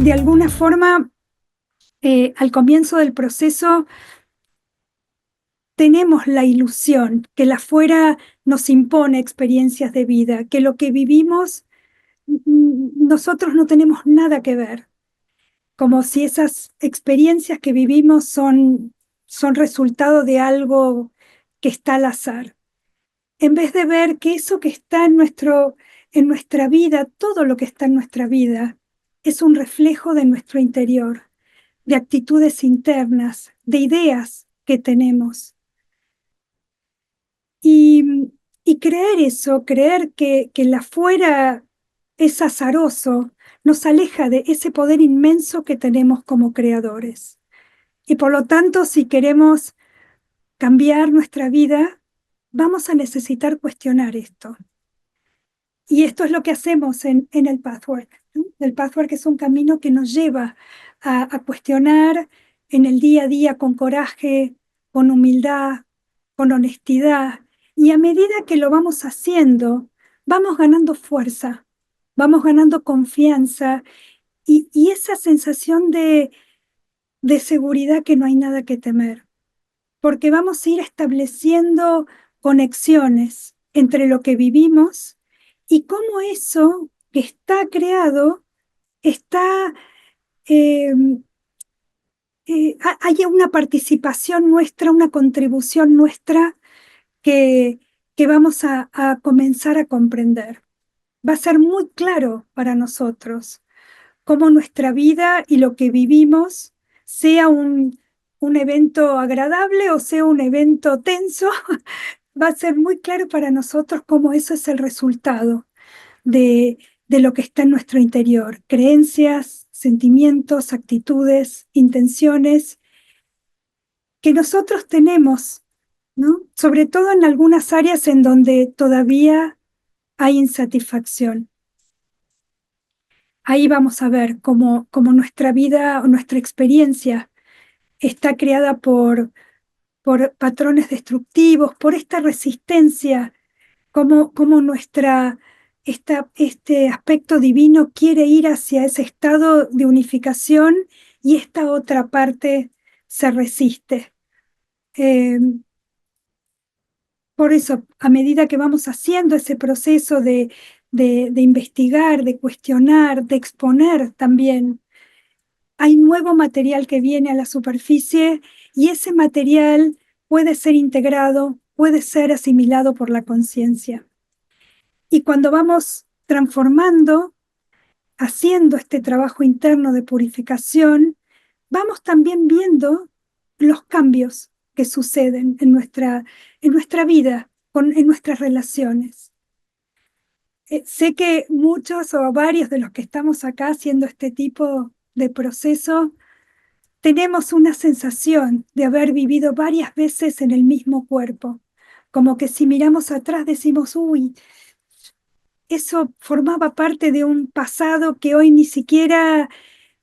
de alguna forma, al comienzo del proceso, tenemos la ilusión que el afuera nos impone experiencias de vida, que lo que vivimos nosotros no tenemos nada que ver, como si esas experiencias que vivimos son resultado de algo que está al azar. En vez de ver que eso que está en nuestra vida, todo lo que está en nuestra vida, es un reflejo de nuestro interior, de actitudes internas, de ideas que tenemos. Y, y creer eso, creer que el afuera es azaroso, nos aleja de ese poder inmenso que tenemos como creadores. Y por lo tanto, si queremos cambiar nuestra vida, vamos a necesitar cuestionar esto. Y esto es lo que hacemos en el Pathwork, ¿no? El Pathwork es un camino que nos lleva a cuestionar en el día a día con coraje, con humildad, con honestidad. Y a medida que lo vamos haciendo, vamos ganando fuerza, vamos ganando confianza y esa sensación de seguridad que no hay nada que temer, porque vamos a ir estableciendo conexiones entre lo que vivimos y cómo eso que está creado está, eh, hay una participación nuestra, una contribución nuestra que, que vamos a comenzar a comprender. Va a ser muy claro para nosotros cómo nuestra vida y lo que vivimos sea un evento agradable o sea un evento tenso, va a ser muy claro para nosotros cómo eso es el resultado de lo que está en nuestro interior, creencias, sentimientos, actitudes, intenciones que nosotros tenemos, ¿no? Sobre todo en algunas áreas en donde todavía hay insatisfacción. Ahí vamos a ver cómo nuestra vida o nuestra experiencia está creada por patrones destructivos, por esta resistencia, cómo este aspecto divino quiere ir hacia ese estado de unificación y esta otra parte se resiste. Eh, por eso, a medida que vamos haciendo ese proceso de investigar, de cuestionar, de exponer también, hay nuevo material que viene a la superficie y ese material puede ser integrado, puede ser asimilado por la conciencia. Y cuando vamos transformando, haciendo este trabajo interno de purificación, vamos también viendo los cambios que suceden en nuestra vida, en nuestras relaciones. Sé que muchos o varios de los que estamos acá haciendo este tipo de proceso tenemos una sensación de haber vivido varias veces en el mismo cuerpo, como que si miramos atrás decimos, uy, eso formaba parte de un pasado que hoy ni siquiera,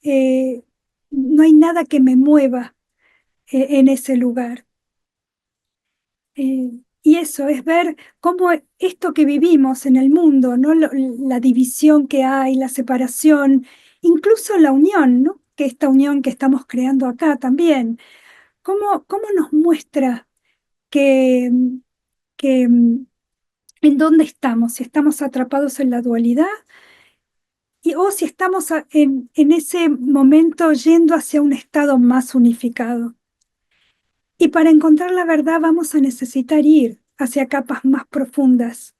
eh, no hay nada que me mueva en ese lugar. Y eso es ver cómo esto que vivimos en el mundo, ¿no? La división que hay, la separación, incluso la unión, ¿no? Que esta unión que estamos creando acá también, cómo nos muestra que, que en dónde estamos, si estamos atrapados en la dualidad o si estamos en ese momento yendo hacia un estado más unificado. Y para encontrar la verdad vamos a necesitar ir hacia capas más profundas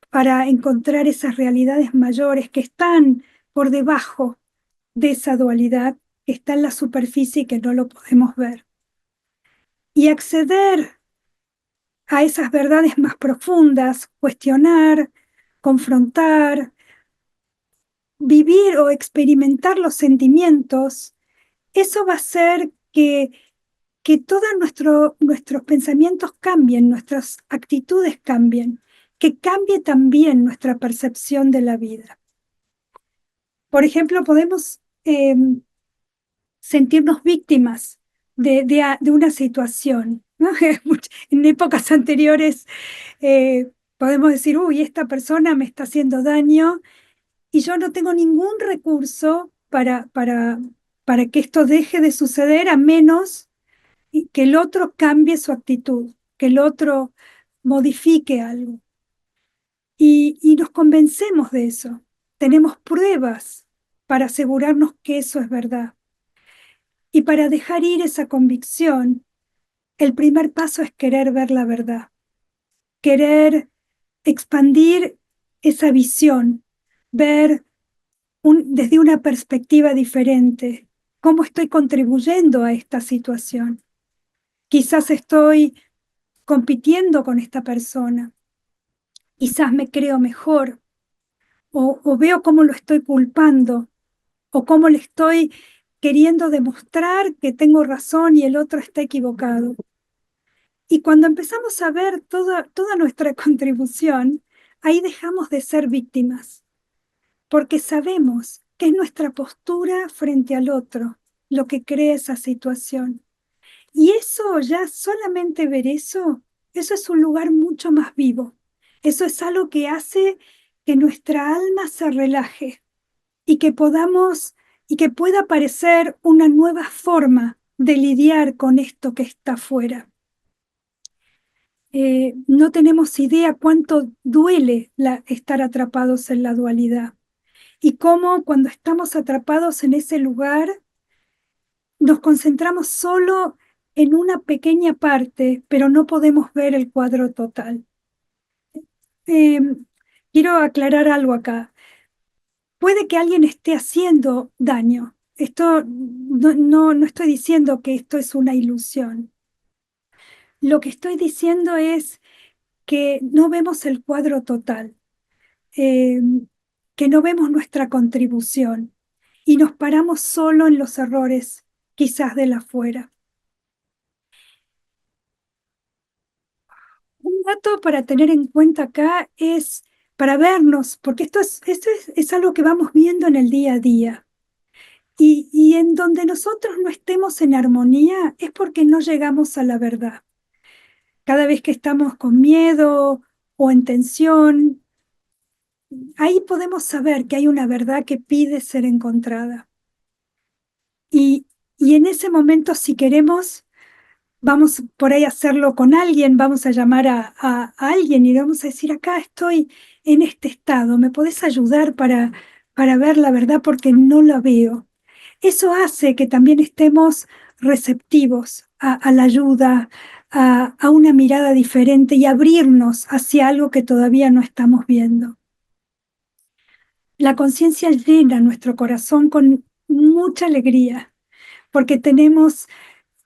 para encontrar esas realidades mayores que están por debajo de esa dualidad, que está en la superficie y que no lo podemos ver. Y acceder a esas verdades más profundas, cuestionar, confrontar, vivir o experimentar los sentimientos, eso va a hacer que todos nuestros pensamientos cambien, nuestras actitudes cambien, que cambie también nuestra percepción de la vida. Por ejemplo, podemos sentirnos víctimas de una situación, ¿no? En épocas anteriores podemos decir, uy, esta persona me está haciendo daño y yo no tengo ningún recurso para que esto deje de suceder, a menos que el otro cambie su actitud, que el otro modifique algo. Y nos convencemos de eso. Tenemos pruebas para asegurarnos que eso es verdad. Y para dejar ir esa convicción, el primer paso es querer ver la verdad, querer expandir esa visión, ver desde una perspectiva diferente cómo estoy contribuyendo a esta situación. Quizás estoy compitiendo con esta persona, quizás me creo mejor, o veo cómo lo estoy culpando, o cómo le estoy queriendo demostrar que tengo razón y el otro está equivocado. Y cuando empezamos a ver toda nuestra contribución, ahí dejamos de ser víctimas, porque sabemos que es nuestra postura frente al otro lo que crea esa situación. Y eso, ya solamente ver eso es un lugar mucho más vivo. Eso es algo que hace que nuestra alma se relaje y que podamos, y que pueda aparecer una nueva forma de lidiar con esto que está afuera. No tenemos idea cuánto duele estar atrapados en la dualidad y cómo cuando estamos atrapados en ese lugar nos concentramos solo en una pequeña parte, pero no podemos ver el cuadro total. Eh, Quiero aclarar algo acá. Puede que alguien esté haciendo daño. Esto no estoy diciendo que esto es una ilusión. Lo que estoy diciendo es que no vemos el cuadro total, eh, que no vemos nuestra contribución y nos paramos solo en los errores, quizás de la afuera. Un dato para tener en cuenta acá es para vernos, porque esto es algo que vamos viendo en el día a día. Y en donde nosotros no estemos en armonía es porque no llegamos a la verdad. Cada vez que estamos con miedo o en tensión, ahí podemos saber que hay una verdad que pide ser encontrada. Y, y en ese momento, si queremos, vamos por ahí a hacerlo con alguien, vamos a llamar a alguien y le vamos a decir, acá estoy en este estado, ¿me podés ayudar para ver la verdad porque no la veo? Eso hace que también estemos receptivos a la ayuda, a una mirada diferente y abrirnos hacia algo que todavía no estamos viendo. La conciencia llena nuestro corazón con mucha alegría, porque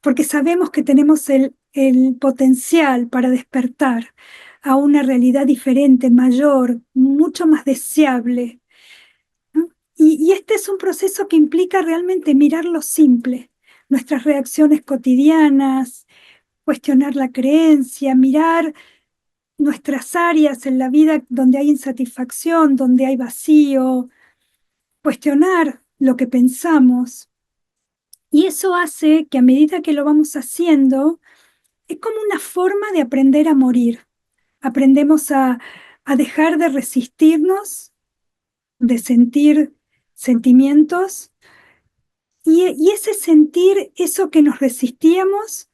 porque sabemos que tenemos el potencial para despertar a una realidad diferente, mayor, mucho más deseable, ¿no? Y este es un proceso que implica realmente mirar lo simple, nuestras reacciones cotidianas, cuestionar la creencia, mirar nuestras áreas en la vida donde hay insatisfacción, donde hay vacío, cuestionar lo que pensamos. Y eso hace que a medida que lo vamos haciendo, es como una forma de aprender a morir. Aprendemos a dejar de resistirnos, de sentir sentimientos, y ese sentir, eso que nos resistíamos,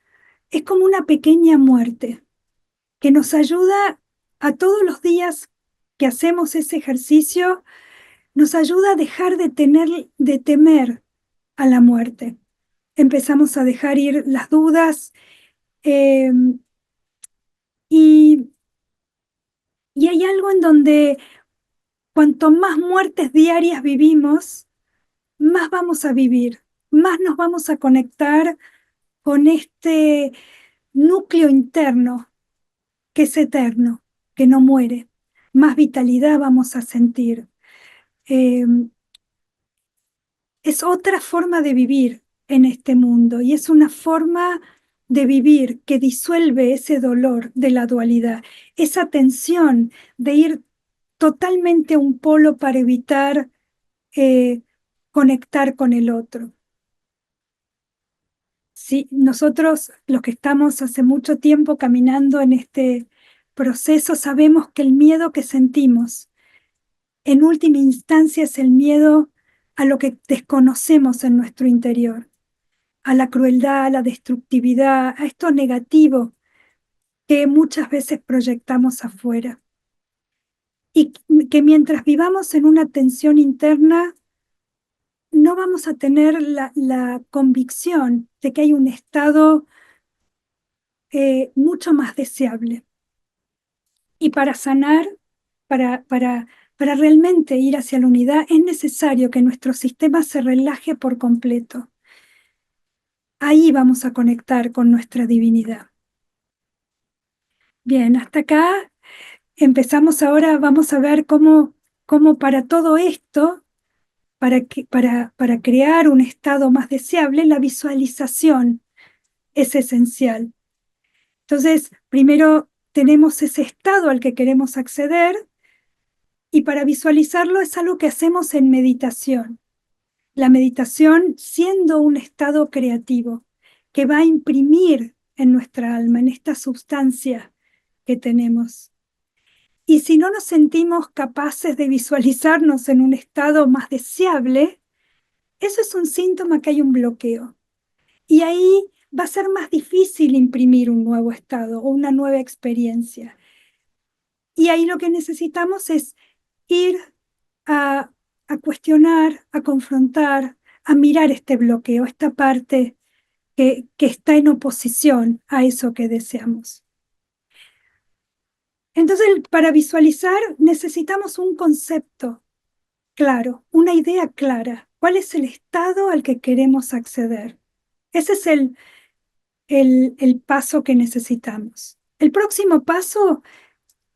es como una pequeña muerte que nos ayuda a todos los días que hacemos ese ejercicio, nos ayuda a dejar de temer a la muerte. Empezamos a dejar ir las dudas, eh, y, y hay algo en donde cuanto más muertes diarias vivimos, más vamos a vivir, más nos vamos a conectar con este núcleo interno que es eterno, que no muere. Más vitalidad vamos a sentir. Eh, es otra forma de vivir en este mundo y es una forma de vivir que disuelve ese dolor de la dualidad, esa tensión de ir totalmente a un polo para evitar conectar con el otro. Sí, nosotros, los que estamos hace mucho tiempo caminando en este proceso, sabemos que el miedo que sentimos, en última instancia, es el miedo a lo que desconocemos en nuestro interior, a la crueldad, a la destructividad, a esto negativo que muchas veces proyectamos afuera. Y que mientras vivamos en una tensión interna, no vamos a tener la convicción de que hay un estado mucho más deseable. Y para sanar, para realmente ir hacia la unidad, es necesario que nuestro sistema se relaje por completo. Ahí vamos a conectar con nuestra divinidad. Bien, hasta acá empezamos ahora, vamos a ver cómo para todo esto, para crear un estado más deseable, la visualización es esencial. Entonces, primero tenemos ese estado al que queremos acceder y para visualizarlo es algo que hacemos en meditación. La meditación siendo un estado creativo que va a imprimir en nuestra alma, en esta sustancia que tenemos. Y si no nos sentimos capaces de visualizarnos en un estado más deseable, eso es un síntoma que hay un bloqueo. Y ahí va a ser más difícil imprimir un nuevo estado o una nueva experiencia. Y ahí lo que necesitamos es ir a, a cuestionar, a confrontar, a mirar este bloqueo, esta parte que está en oposición a eso que deseamos. Entonces, para visualizar necesitamos un concepto claro, una idea clara. ¿Cuál es el estado al que queremos acceder? Ese es el paso que necesitamos. El próximo paso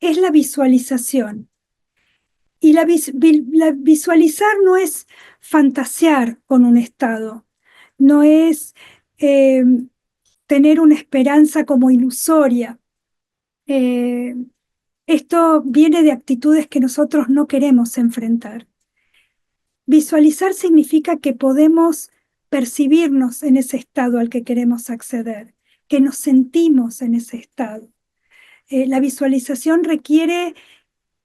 es la visualización. Y la visualizar no es fantasear con un estado, no es eh, tener una esperanza como ilusoria. Eh, Esto viene de actitudes que nosotros no queremos enfrentar. Visualizar significa que podemos percibirnos en ese estado al que queremos acceder, que nos sentimos en ese estado. La visualización requiere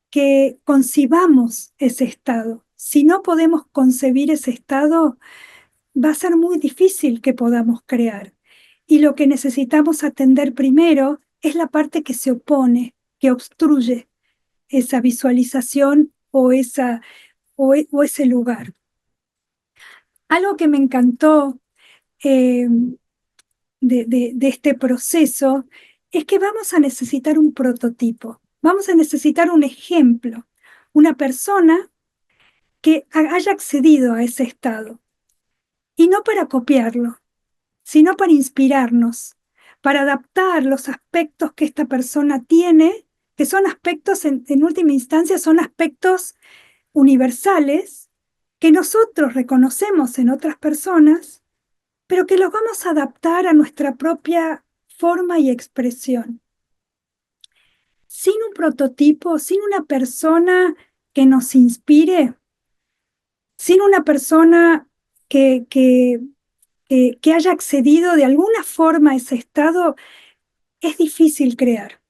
que concibamos ese estado. Si no podemos concebir ese estado, va a ser muy difícil que podamos crear. Y lo que necesitamos atender primero es la parte que se opone, que obstruye esa visualización o ese lugar. Algo que me encantó eh, de este proceso es que vamos a necesitar un prototipo, vamos a necesitar un ejemplo, una persona que haya accedido a ese estado, y no para copiarlo, sino para inspirarnos, para adaptar los aspectos que esta persona tiene, que son aspectos, en última instancia, son aspectos universales que nosotros reconocemos en otras personas, pero que los vamos a adaptar a nuestra propia forma y expresión. Sin un prototipo, sin una persona que nos inspire, sin una persona que haya accedido de alguna forma a ese estado, es difícil crear.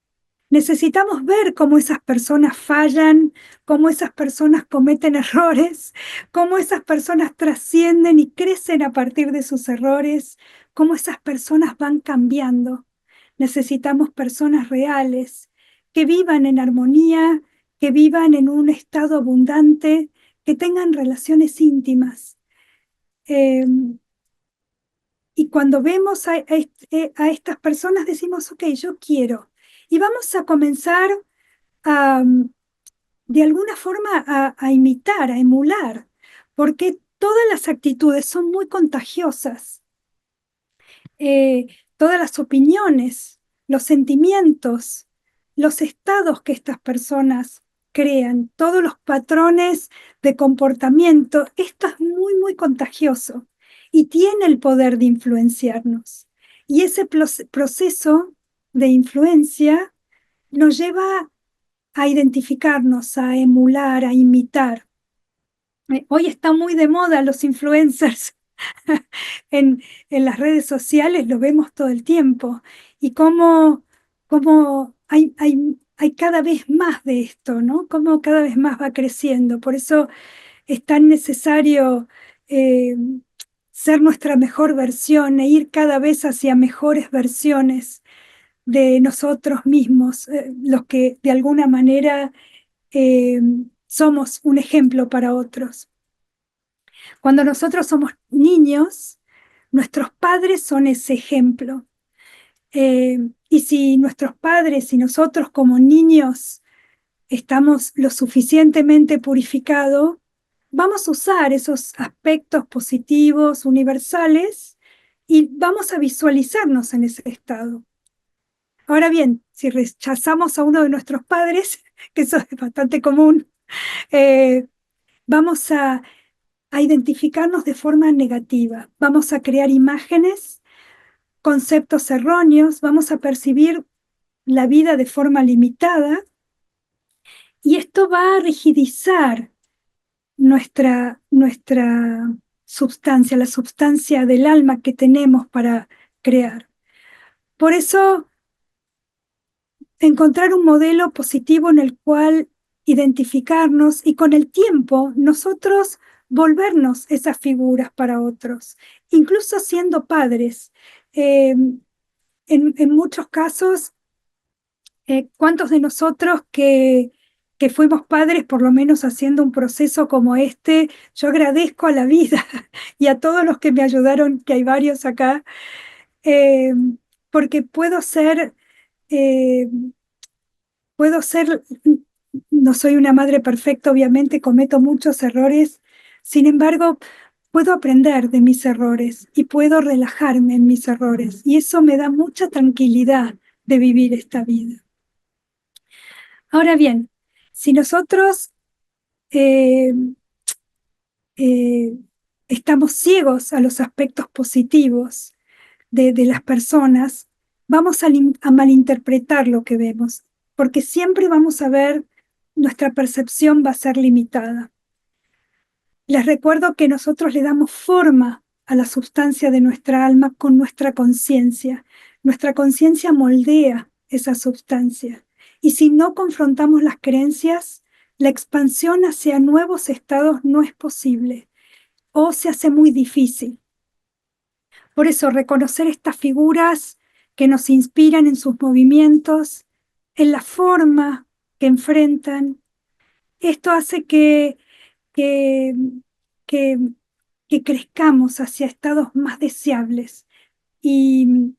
Necesitamos ver cómo esas personas fallan, cómo esas personas cometen errores, cómo esas personas trascienden y crecen a partir de sus errores, cómo esas personas van cambiando. Necesitamos personas reales, que vivan en armonía, que vivan en un estado abundante, que tengan relaciones íntimas. Y cuando vemos a estas personas decimos, ok, yo quiero. Y vamos a comenzar a, de alguna forma a imitar, a emular, porque todas las actitudes son muy contagiosas. Todas las opiniones, los sentimientos, los estados que estas personas crean, todos los patrones de comportamiento, esto es muy, muy contagioso y tiene el poder de influenciarnos. Y ese proceso de influencia nos lleva a identificarnos, a emular, a imitar. Hoy está muy de moda los influencers. En, en las redes sociales lo vemos todo el tiempo y cómo hay cada vez más de esto, ¿no? Cómo cada vez más va creciendo. Por eso es tan necesario ser nuestra mejor versión e ir cada vez hacia mejores versiones de nosotros mismos, los que de alguna manera eh, somos un ejemplo para otros. Cuando nosotros somos niños, nuestros padres son ese ejemplo. Y si nuestros padres y nosotros como niños estamos lo suficientemente purificados, vamos a usar esos aspectos positivos, universales, y vamos a visualizarnos en ese estado. Ahora bien, si rechazamos a uno de nuestros padres, que eso es bastante común, eh, vamos a identificarnos de forma negativa, vamos a crear imágenes, conceptos erróneos, vamos a percibir la vida de forma limitada y esto va a rigidizar nuestra substancia, la substancia del alma que tenemos para crear. Por eso, encontrar un modelo positivo en el cual identificarnos y con el tiempo nosotros volvernos esas figuras para otros, incluso siendo padres. En muchos casos, ¿cuántos de nosotros que fuimos padres, por lo menos haciendo un proceso como este? Yo agradezco a la vida y a todos los que me ayudaron, que hay varios acá, eh, porque eh, no soy una madre perfecta, obviamente, cometo muchos errores, sin embargo, puedo aprender de mis errores y puedo relajarme en mis errores, y eso me da mucha tranquilidad de vivir esta vida. Ahora bien, si nosotros eh, eh, estamos ciegos a los aspectos positivos de las personas, vamos a malinterpretar lo que vemos, porque siempre vamos a ver, nuestra percepción va a ser limitada. Les recuerdo que nosotros le damos forma a la sustancia de nuestra alma con nuestra conciencia. Nuestra conciencia moldea esa sustancia. Y si no confrontamos las creencias, la expansión hacia nuevos estados no es posible o se hace muy difícil. Por eso, reconocer estas figuras que nos inspiran en sus movimientos, en la forma que enfrentan, esto hace que, que, que crezcamos hacia estados más deseables y,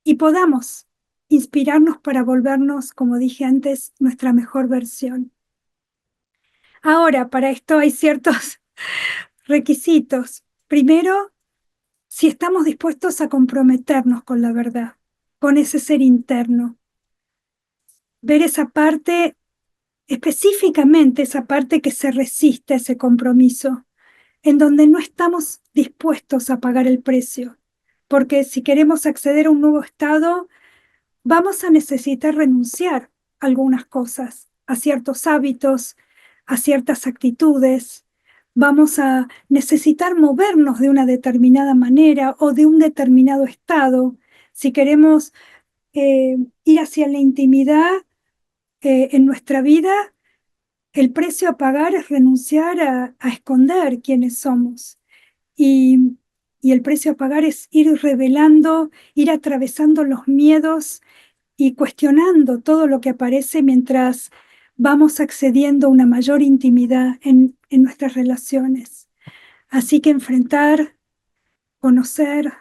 y podamos inspirarnos para volvernos, como dije antes, nuestra mejor versión. Ahora, para esto hay ciertos requisitos. Primero, si estamos dispuestos a comprometernos con la verdad, con ese ser interno, ver esa parte, específicamente esa parte que se resiste a ese compromiso, en donde no estamos dispuestos a pagar el precio, porque si queremos acceder a un nuevo estado, vamos a necesitar renunciar a algunas cosas, a ciertos hábitos, a ciertas actitudes. Vamos a necesitar movernos de una determinada manera o de un determinado estado. Si queremos ir hacia la intimidad en nuestra vida, el precio a pagar es renunciar a esconder quiénes somos. Y, y el precio a pagar es ir revelando, ir atravesando los miedos y cuestionando todo lo que aparece mientras vamos accediendo a una mayor intimidad en nuestras relaciones. Así que enfrentar, conocer,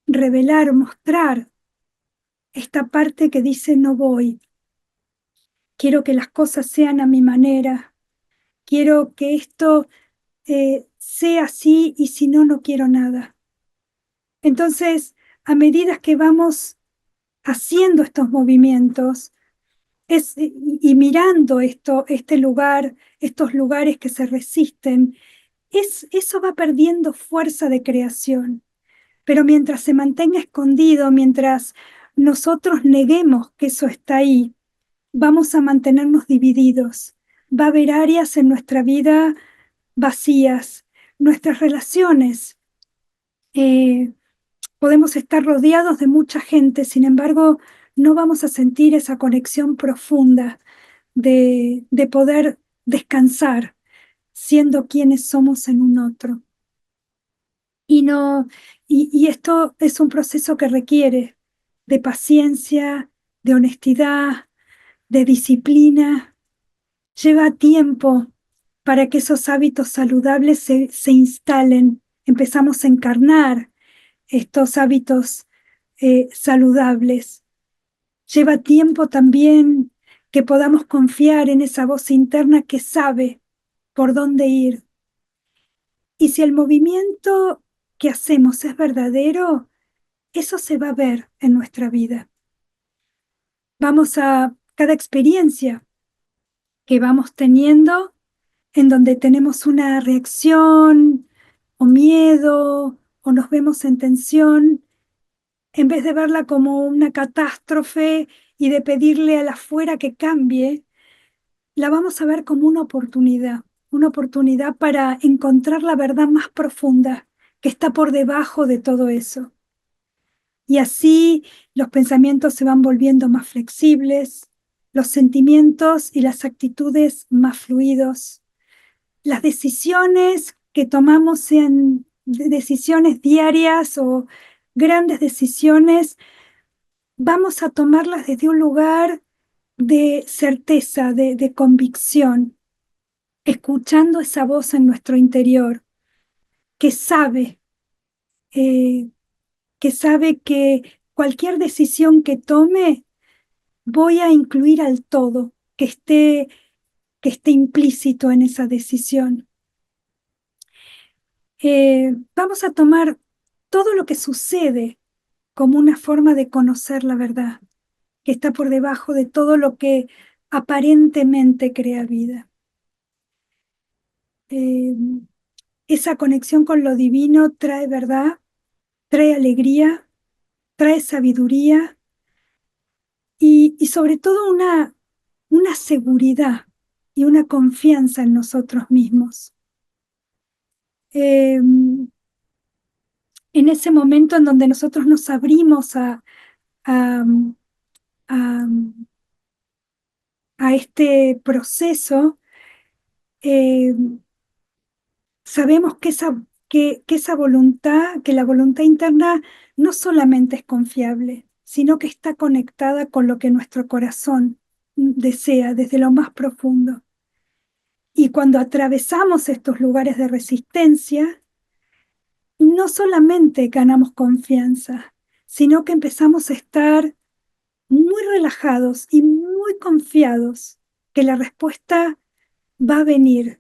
revelar, mostrar esta parte que dice no voy. Quiero que las cosas sean a mi manera. Quiero que esto sea así y si no, no quiero nada. Entonces, a medida que vamos haciendo estos movimientos y mirando este lugar, estos lugares que se resisten, eso va perdiendo fuerza de creación. Pero mientras se mantenga escondido, mientras nosotros neguemos que eso está ahí, vamos a mantenernos divididos. Va a haber áreas en nuestra vida vacías, nuestras relaciones. Podemos estar rodeados de mucha gente, sin embargo, no vamos a sentir esa conexión profunda de poder descansar. siendo quienes somos en un otro. Y no, y esto es un proceso que requiere de paciencia, de honestidad, de disciplina. Lleva tiempo para que esos hábitos saludables se instalen. Empezamos a encarnar estos hábitos saludables. Lleva tiempo también que podamos confiar en esa voz interna que sabe por dónde ir. Y si el movimiento que hacemos es verdadero, eso se va a ver en nuestra vida. Vamos a cada experiencia que vamos teniendo en donde tenemos una reacción o miedo o nos vemos en tensión, en vez de verla como una catástrofe y de pedirle a la afuera que cambie, la vamos a ver como una oportunidad para encontrar la verdad más profunda que está por debajo de todo eso. Y así los pensamientos se van volviendo más flexibles, los sentimientos y las actitudes más fluidos. Las decisiones que tomamos, sean decisiones diarias o grandes decisiones, vamos a tomarlas desde un lugar de certeza, de convicción, escuchando esa voz en nuestro interior que sabe, eh, que sabe que cualquier decisión que tome voy a incluir al todo que esté implícito en esa decisión. Vamos a tomar todo lo que sucede como una forma de conocer la verdad, que está por debajo de todo lo que aparentemente crea vida. Eh, esa conexión con lo divino trae verdad, trae alegría, trae sabiduría y sobre todo una seguridad y una confianza en nosotros mismos. En ese momento en donde nosotros nos abrimos a, a, a este proceso, eh, sabemos que esa voluntad, que la voluntad interna no solamente es confiable, sino que está conectada con lo que nuestro corazón desea desde lo más profundo. Y cuando atravesamos estos lugares de resistencia, no solamente ganamos confianza, sino que empezamos a estar muy relajados y muy confiados que la respuesta va a venir.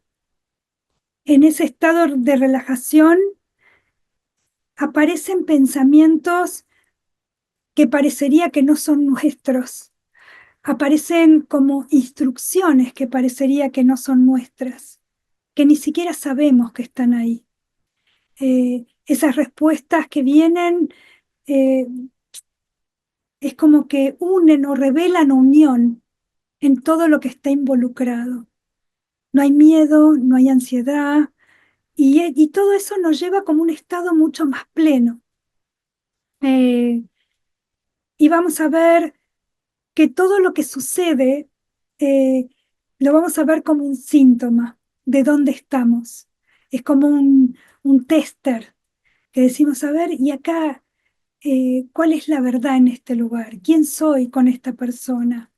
En ese estado de relajación aparecen pensamientos que parecería que no son nuestros. Aparecen como instrucciones que parecería que no son nuestras, que ni siquiera sabemos que están ahí. Esas respuestas que vienen eh, es como que unen o revelan unión en todo lo que está involucrado. No hay miedo, no hay ansiedad, y todo eso nos lleva como un estado mucho más pleno. Eh, y vamos a ver que todo lo que sucede eh, lo vamos a ver como un síntoma de dónde estamos. Es como un tester que decimos, a ver, y acá, ¿cuál es la verdad en este lugar? ¿Quién soy con esta persona?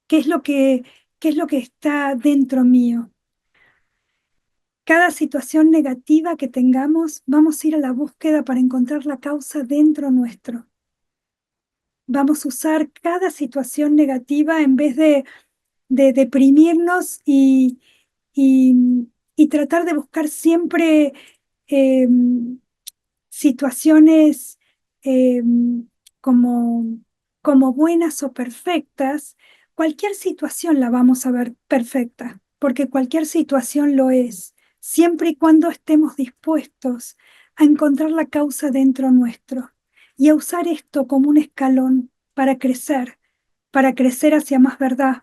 ¿Qué es qué es lo que está dentro mío? Cada situación negativa que tengamos, vamos a ir a la búsqueda para encontrar la causa dentro nuestro. Vamos a usar cada situación negativa en vez de deprimirnos y, y tratar de buscar siempre eh, situaciones eh, como, como buenas o perfectas. Cualquier situación la vamos a ver perfecta, porque cualquier situación lo es, siempre y cuando estemos dispuestos a encontrar la causa dentro nuestro y a usar esto como un escalón para crecer hacia más verdad,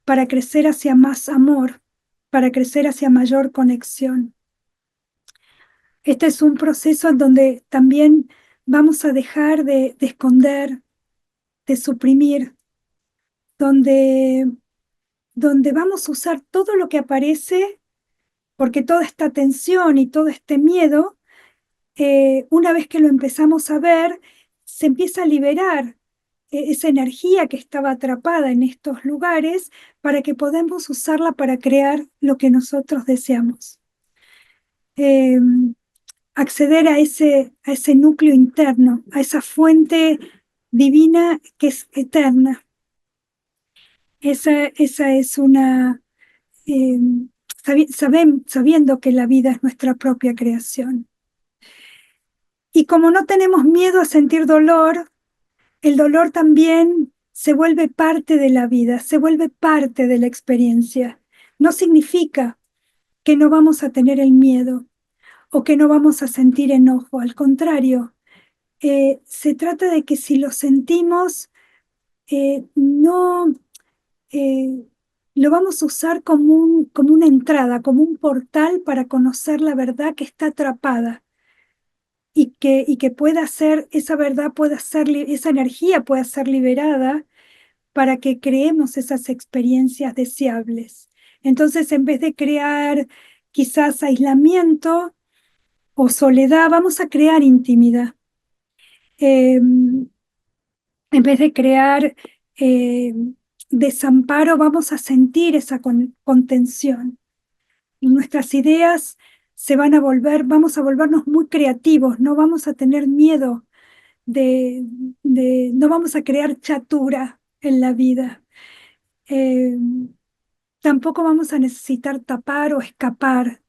para crecer hacia más amor, para crecer hacia mayor conexión. Este es un proceso en donde también vamos a dejar de esconder, de suprimir, donde, donde vamos a usar todo lo que aparece porque toda esta tensión y todo este miedo, una vez que lo empezamos a ver, se empieza a liberar esa energía que estaba atrapada en estos lugares para que podamos usarla para crear lo que nosotros deseamos. Eh, Acceder a ese núcleo interno, a esa fuente divina que es eterna. Esa es una, eh, sabiendo que la vida es nuestra propia creación. Y como no tenemos miedo a sentir dolor, el dolor también se vuelve parte de la vida, se vuelve parte de la experiencia. No significa que no vamos a tener el miedo o que no vamos a sentir enojo, al contrario, se trata de que si lo sentimos, no eh, lo vamos a usar como como una entrada, como un portal para conocer la verdad que está atrapada y que pueda ser, esa verdad pueda ser, esa energía pueda ser liberada para que creemos esas experiencias deseables. Entonces, en vez de crear quizás aislamiento o soledad, vamos a crear intimidad. En vez de crear eh, desamparo, vamos a sentir esa contención. Y nuestras ideas se van a volver, vamos a volvernos muy creativos, no vamos a tener miedo no vamos a crear chatura en la vida. Eh, Tampoco vamos a necesitar tapar o escapar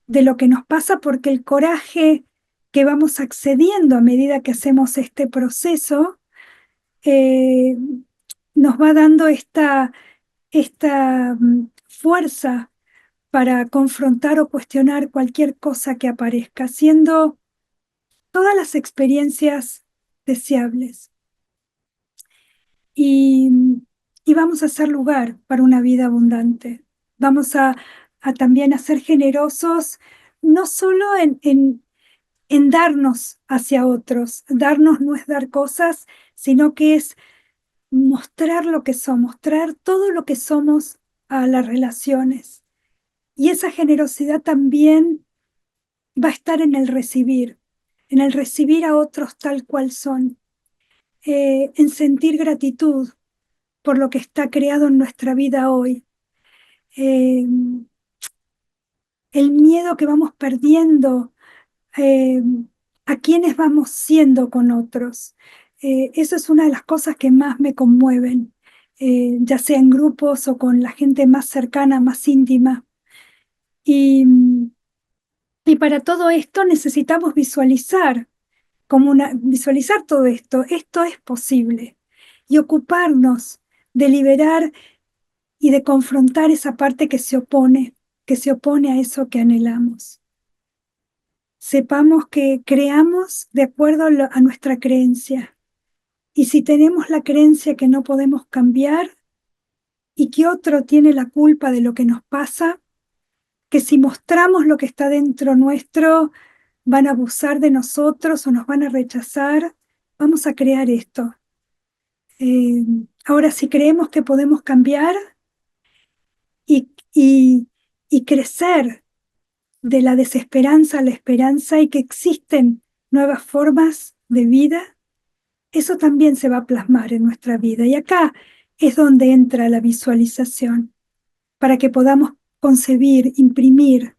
de lo que nos pasa porque el coraje que vamos accediendo a medida que hacemos este proceso eh, nos va dando esta fuerza para confrontar o cuestionar cualquier cosa que aparezca, haciendo todas las experiencias deseables. Y, y vamos a hacer lugar para una vida abundante. Vamos a también a ser generosos, no solo en darnos hacia otros. Darnos no es dar cosas, sino que es mostrar lo que somos, traer todo lo que somos a las relaciones. Y esa generosidad también va a estar en el recibir a otros tal cual son, en sentir gratitud por lo que está creado en nuestra vida hoy. Eh, el miedo que vamos perdiendo, eh, a quienes vamos siendo con otros. Eso es una de las cosas que más me conmueven, ya sea en grupos o con la gente más cercana, más íntima. Y, y para todo esto necesitamos visualizar, visualizar todo esto. Esto es posible. Y ocuparnos de liberar y de confrontar esa parte que se opone a eso que anhelamos. Sepamos que creamos de acuerdo a nuestra creencia. Y si tenemos la creencia que no podemos cambiar y que otro tiene la culpa de lo que nos pasa, que si mostramos lo que está dentro nuestro, van a abusar de nosotros o nos van a rechazar, vamos a crear esto. Eh, Ahora, si creemos que podemos cambiar y, y, y crecer de la desesperanza a la esperanza y que existen nuevas formas de vida, eso también se va a plasmar en nuestra vida. Y acá es donde entra la visualización, para que podamos concebir, imprimir,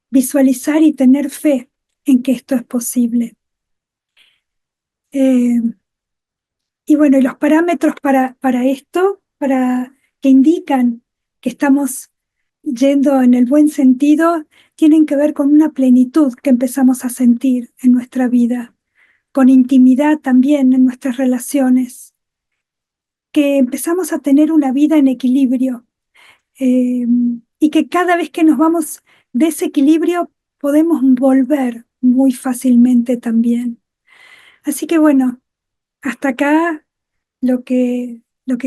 visualizar y tener fe en que esto es posible. Eh, y bueno, y los parámetros para esto, para que indican que estamos yendo en el buen sentido, tienen que ver con una plenitud que empezamos a sentir en nuestra vida, con intimidad también en nuestras relaciones, que empezamos a tener una vida en equilibrio, eh, y que cada vez que nos vamos de ese equilibrio podemos volver muy fácilmente también. Así que bueno, hasta acá lo que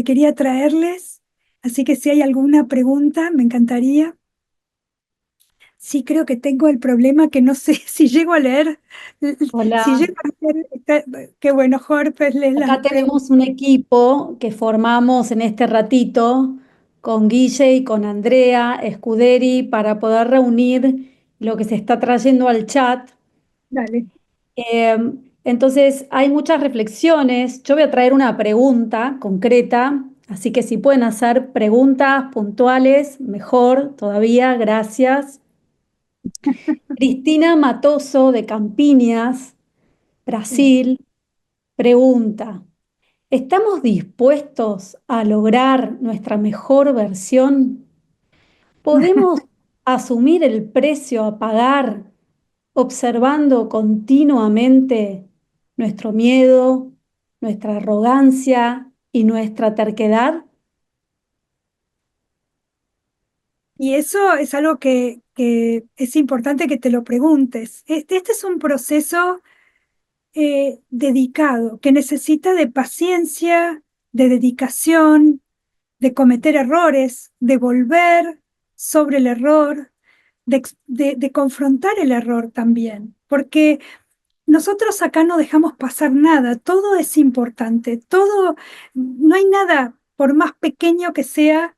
quería traerles. Así que si hay alguna pregunta, me encantaría. Sí, creo que tengo el problema que no sé si llego a leer, si Hola, llego a leer, qué bueno, Jorge, lee las acá preguntas. tenemos un equipo que formamos en este ratito con Guille y con Andrea Scuderi para poder reunir lo que se está trayendo al chat. Dale. Eh, entonces, hay muchas reflexiones. Yo voy a traer una pregunta concreta, así que si pueden hacer preguntas puntuales, mejor todavía, gracias. Cristina Matoso de Campiñas, Sí. Brasil, pregunta, ¿estamos dispuestos a lograr nuestra mejor versión? ¿Podemos asumir el precio a pagar observando continuamente nuestro miedo, nuestra arrogancia y nuestra terquedad? Y eso es algo que es importante que te lo preguntes. Este es un proceso dedicado, que necesita de paciencia, de dedicación, de cometer errores, de volver sobre el error, de confrontar el error también, porque nosotros acá no dejamos pasar nada, todo es importante, todo, no hay nada, por más pequeño que sea,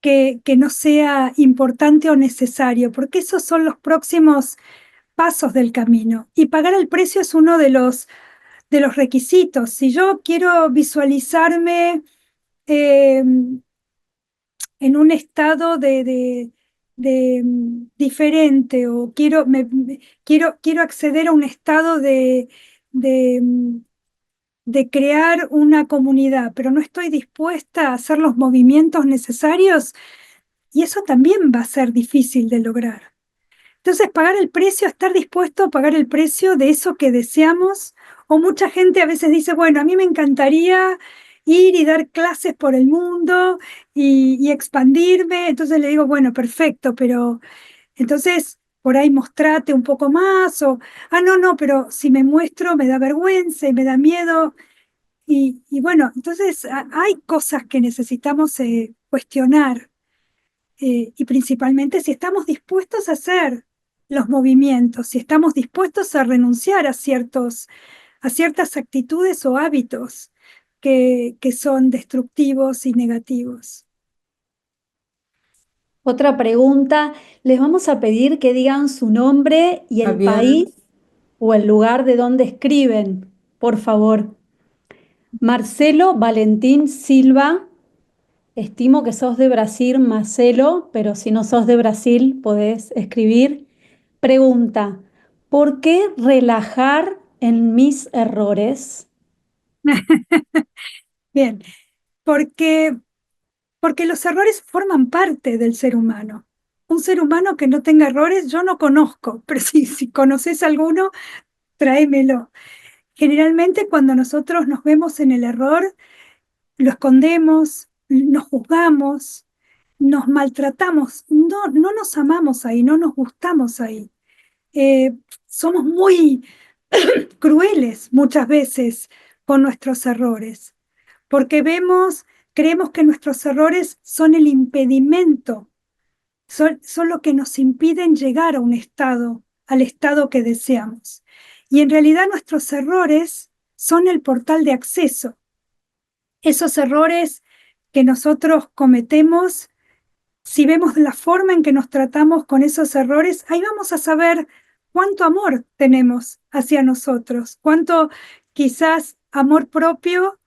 que no sea importante o necesario, porque esos son los próximos pasos del camino. Y pagar el precio es uno de los requisitos. Si yo quiero visualizarme eh, en un estado diferente o quiero acceder a un estado de, mm, de crear una comunidad, pero no estoy dispuesta a hacer los movimientos necesarios, y eso también va a ser difícil de lograr. Entonces, pagar el precio, estar dispuesto a pagar el precio de eso que deseamos, o mucha gente a veces dice, bueno, a mí me encantaría ir y dar clases por el mundo y expandirme. Entonces le digo, bueno, perfecto, pero entonces por ahí mostrate un poco más, o, no, no, pero si me muestro me da vergüenza y me da miedo. Y bueno, entonces hay cosas que necesitamos cuestionar, y principalmente si estamos dispuestos a hacer los movimientos, si estamos dispuestos a renunciar a ciertas actitudes o hábitos que son destructivos y negativos. Otra pregunta, les vamos a pedir que digan su nombre y el Javier, país o el lugar de donde escriben, por favor. Marcelo Valentín Silva, estimo que sos de Brasil, Marcelo, pero si no sos de Brasil, podés escribir. Pregunta, ¿por qué relajar en mis errores? Bien, porque, porque los errores forman parte del ser humano. Un ser humano que no tenga errores yo no conozco, pero si conoces alguno, tráemelo. Generalmente cuando nosotros nos vemos en el error, lo escondemos, nos juzgamos, nos maltratamos, no nos amamos ahí, no nos gustamos ahí. Somos muy crueles muchas veces con nuestros errores, porque creemos que nuestros errores son el impedimento, son lo que nos impiden llegar a un estado, al estado que deseamos. Y en realidad nuestros errores son el portal de acceso. Esos errores que nosotros cometemos, si vemos la forma en que nos tratamos con esos errores, ahí vamos a saber cuánto amor tenemos hacia nosotros, cuánto quizás amor propio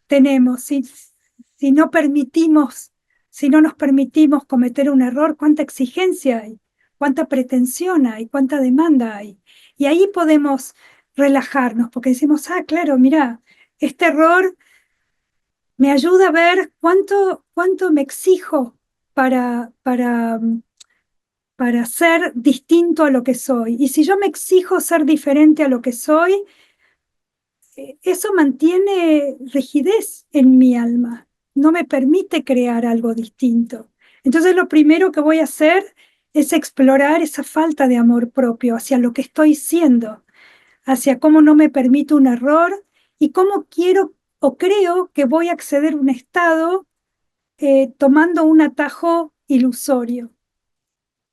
tenemos. Si no permitimos, si no nos permitimos cometer un error, cuánta exigencia hay, cuánta pretensión hay, cuánta demanda hay. Y ahí podemos relajarnos, porque decimos, claro, mira, este error me ayuda a ver cuánto me exijo para ser distinto a lo que soy. Y si yo me exijo ser diferente a lo que soy, eso mantiene rigidez en mi alma, no me permite crear algo distinto. Entonces lo primero que voy a hacer es explorar esa falta de amor propio hacia lo que estoy siendo, hacia cómo no me permito un error y cómo quiero o creo que voy a acceder a un estado tomando un atajo ilusorio,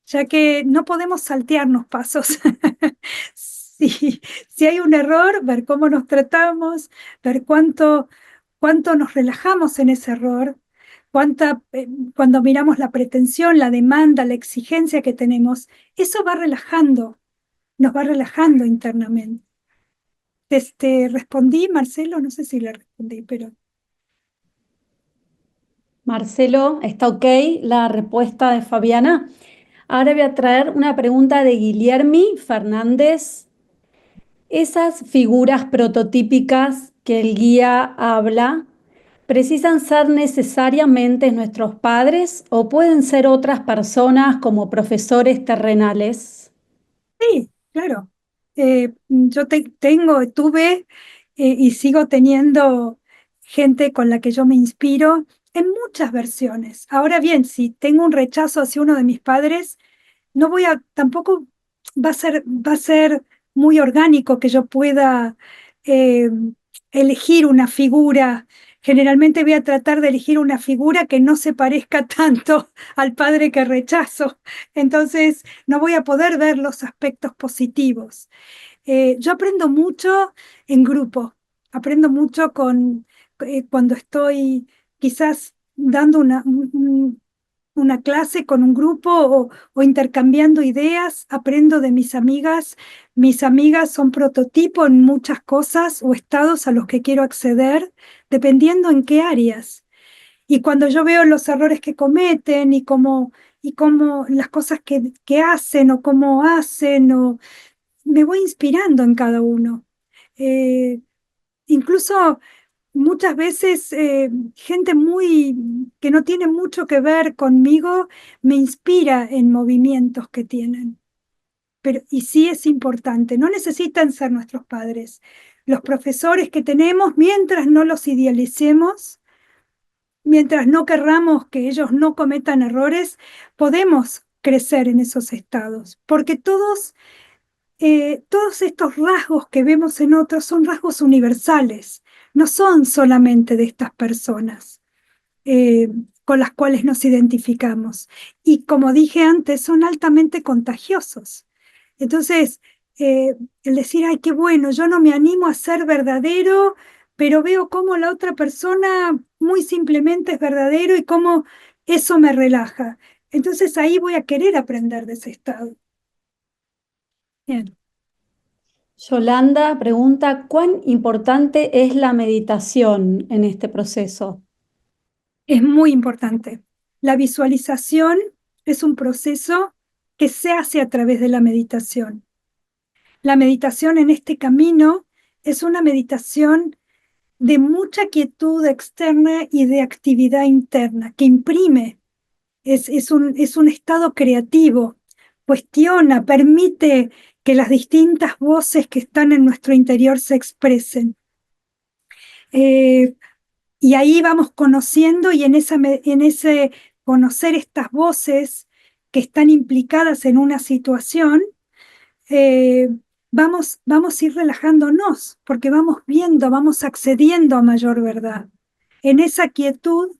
ya que no podemos saltearnos pasos. Si hay un error, ver cómo nos tratamos, ver cuánto nos relajamos en ese error, cuando miramos la pretensión, la demanda, la exigencia que tenemos, eso va relajando, nos va relajando internamente. Respondí, Marcelo, no sé si le respondí, pero Marcelo, ¿está ok la respuesta de Fabiana? Ahora voy a traer una pregunta de Guillermi Fernández. Esas figuras prototípicas que el guía habla, ¿precisan ser necesariamente nuestros padres o pueden ser otras personas como profesores terrenales? sí, claro. Yo tuve y sigo teniendo gente con la que yo me inspiro en muchas versiones. Ahora bien, si tengo un rechazo hacia uno de mis padres, no voy a, tampoco va a ser muy orgánico que yo pueda eh, elegir una figura. Generalmente voy a tratar de elegir una figura que no se parezca tanto al padre que rechazo. Entonces, no voy a poder ver los aspectos positivos. Yo aprendo mucho en grupo, aprendo mucho cuando estoy quizás dando una clase con un grupo o intercambiando ideas, aprendo de mis amigas. Mis amigas son prototipo en muchas cosas o estados a los que quiero acceder, dependiendo en qué áreas. Y cuando yo veo los errores que cometen y cómo las cosas que hacen o cómo hacen, me voy inspirando en cada uno. Eh, Incluso muchas veces gente que no tiene mucho que ver conmigo me inspira en movimientos que tienen. Y sí es importante, no necesitan ser nuestros padres. Los profesores que tenemos, mientras no los idealicemos, mientras no querramos que ellos no cometan errores, podemos crecer en esos estados, porque todos estos rasgos que vemos en otros son rasgos universales, no son solamente de estas personas eh, con las cuales nos identificamos. Y como dije antes, son altamente contagiosos. Entonces, el decir, ay, qué bueno, yo no me animo a ser verdadero, pero veo cómo la otra persona muy simplemente es verdadero y cómo eso me relaja. Entonces ahí voy a querer aprender de ese estado. Bien. Yolanda pregunta, ¿cuán importante es la meditación en este proceso? Es muy importante. La visualización es un proceso que se hace a través de la meditación. La meditación en este camino es una meditación de mucha quietud externa y de actividad interna, que imprime, es un estado creativo, cuestiona, permite que las distintas voces que están en nuestro interior se expresen. Eh, y ahí vamos conociendo y en ese conocer estas voces que están implicadas en una situación, eh, vamos a ir relajándonos, porque vamos viendo, vamos accediendo a mayor verdad. En esa quietud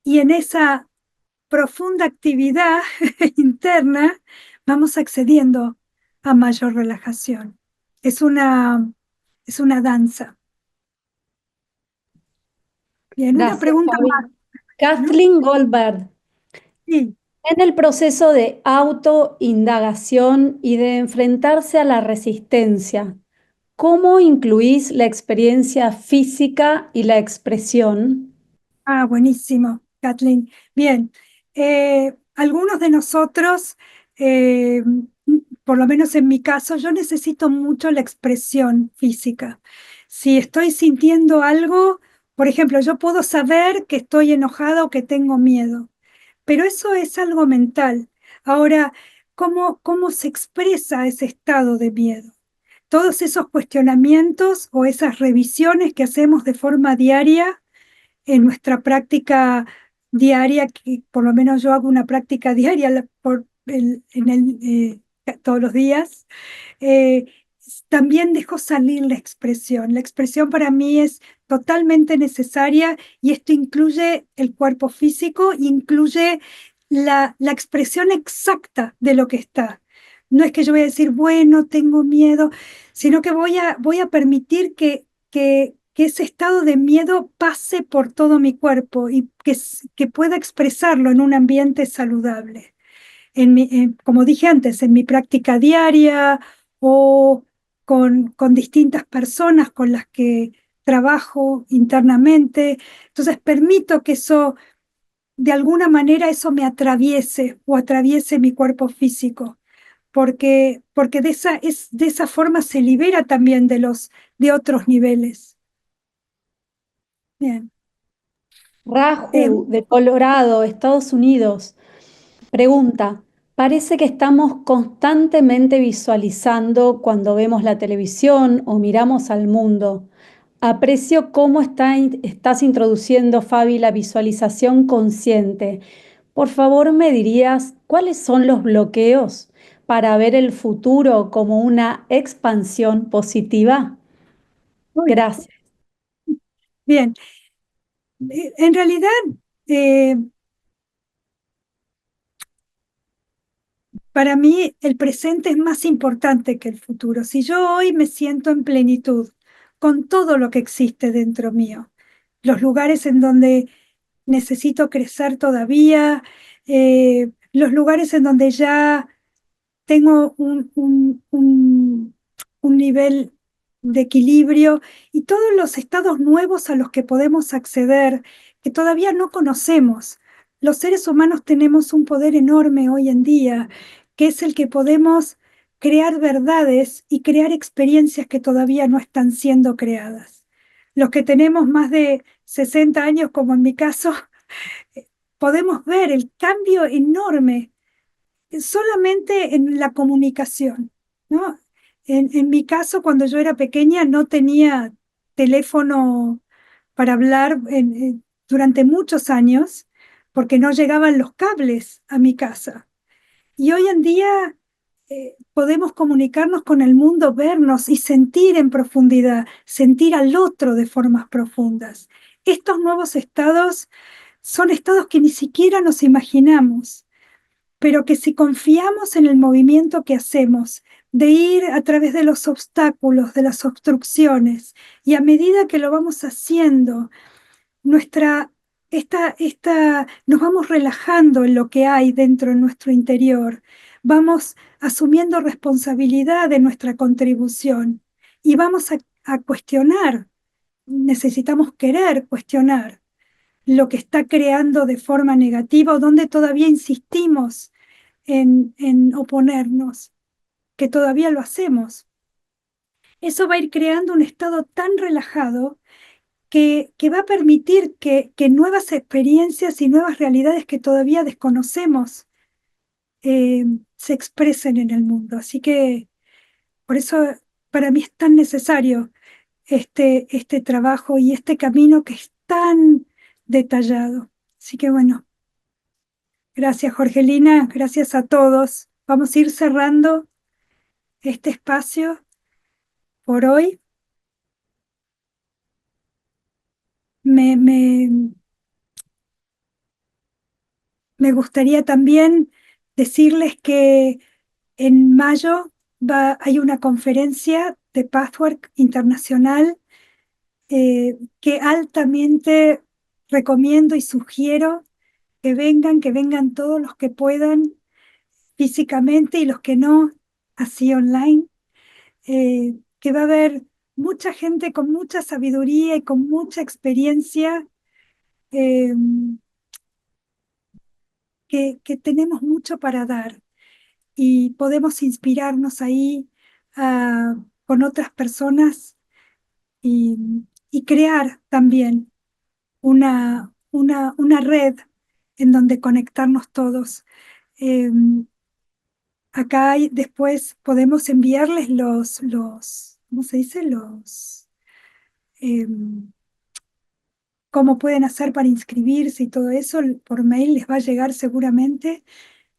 y en esa profunda actividad interna, vamos accediendo a mayor relajación. Es una, es una danza. Bien, una Gracias, pregunta Fabi. más, ¿no? Kathleen Goldberg. Sí. En el proceso de autoindagación y de enfrentarse a la resistencia, ¿cómo incluís la experiencia física y la expresión? Ah, buenísimo, Kathleen. Bien, algunos de nosotros, eh, por lo menos en mi caso, yo necesito mucho la expresión física. Si estoy sintiendo algo, por ejemplo, yo puedo saber que estoy enojada o que tengo miedo, pero eso es algo mental. Ahora, ¿cómo se expresa ese estado de miedo? Todos esos cuestionamientos o esas revisiones que hacemos de forma diaria en nuestra práctica diaria, que por lo menos yo hago una práctica diaria todos los días, eh, también dejo salir la expresión. La expresión para mí es totalmente necesaria y esto incluye el cuerpo físico, incluye la expresión exacta de lo que está. No es que yo voy a decir, bueno, tengo miedo, sino que voy a permitir que ese estado de miedo pase por todo mi cuerpo y que pueda expresarlo en un ambiente saludable. Como dije antes, en mi práctica diaria o con distintas personas con las que trabajo internamente. Entonces permito que eso, de alguna manera, eso me atraviese o atraviese mi cuerpo físico, porque de esa forma se libera también de otros niveles. Bien. Raju, de Colorado, Estados Unidos, pregunta, parece que estamos constantemente visualizando cuando vemos la televisión o miramos al mundo. Aprecio cómo estás introduciendo, Fabi, la visualización consciente. Por favor, ¿me dirías cuáles son los bloqueos para ver el futuro como una expansión positiva? Uy, Gracias. bien. En realidad, eh, para mí el presente es más importante que el futuro. Si yo hoy me siento en plenitud con todo lo que existe dentro mío, los lugares en donde necesito crecer todavía, los lugares en donde ya tengo un nivel de equilibrio y todos los estados nuevos a los que podemos acceder, que todavía no conocemos. Los seres humanos tenemos un poder enorme hoy en día, que es el que podemos crear verdades y crear experiencias que todavía no están siendo creadas. Los que tenemos más de 60 años, como en mi caso, podemos ver el cambio enorme solamente en la comunicación, ¿no? En mi caso, cuando yo era pequeña, no tenía teléfono para hablar durante muchos años porque no llegaban los cables a mi casa. Y hoy en día podemos comunicarnos con el mundo, vernos y sentir en profundidad, sentir al otro de formas profundas. Estos nuevos estados son estados que ni siquiera nos imaginamos, pero que si confiamos en el movimiento que hacemos, de ir a través de los obstáculos, de las obstrucciones, y a medida que lo vamos haciendo, nuestra, nos vamos relajando en lo que hay dentro de nuestro interior, vamos asumiendo responsabilidad de nuestra contribución y vamos a cuestionar, necesitamos querer cuestionar lo que está creando de forma negativa o donde todavía insistimos en oponernos, que todavía lo hacemos. Eso va a ir creando un estado tan relajado que va a permitir que nuevas experiencias y nuevas realidades que todavía desconocemos eh, se expresen en el mundo. Así que por eso para mí es tan necesario este trabajo y este camino que es tan detallado. Así que bueno, gracias Jorgelina, gracias a todos. Vamos a ir cerrando este espacio por hoy. Me, me, me gustaría también decirles que en mayo hay una conferencia de Pathwork Internacional que altamente recomiendo y sugiero que vengan todos los que puedan físicamente y los que no, así online, que va a haber mucha gente con mucha sabiduría y con mucha experiencia. eh, que tenemos mucho para dar y podemos inspirarnos ahí con otras personas y, y crear también una red en donde conectarnos todos. Eh, Acá después podemos enviarles ¿cómo se dice? Eh, cómo pueden hacer para inscribirse y todo eso por mail les va a llegar seguramente.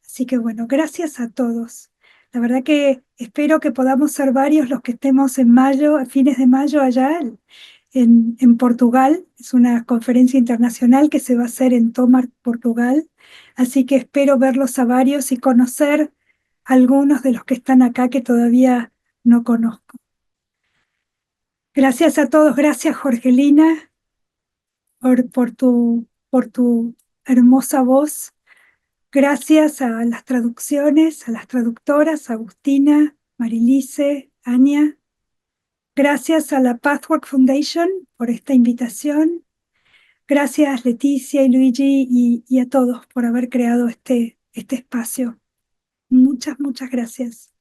Así que bueno, gracias a todos. La verdad que espero que podamos ser varios los que estemos en mayo, a fines de mayo allá en Portugal. Es una conferencia internacional que se va a hacer en Tomar, Portugal. Así que espero verlos a varios y conocer algunos de los que están acá que todavía no conozco. Gracias a todos, gracias Jorgelina por tu hermosa voz. Gracias a las traducciones, a las traductoras, Agustina, Marilise, Ania. Gracias a la Pathwork Foundation por esta invitación. Gracias Leticia y Luigi y a todos por haber creado este espacio. Muchas, muchas gracias.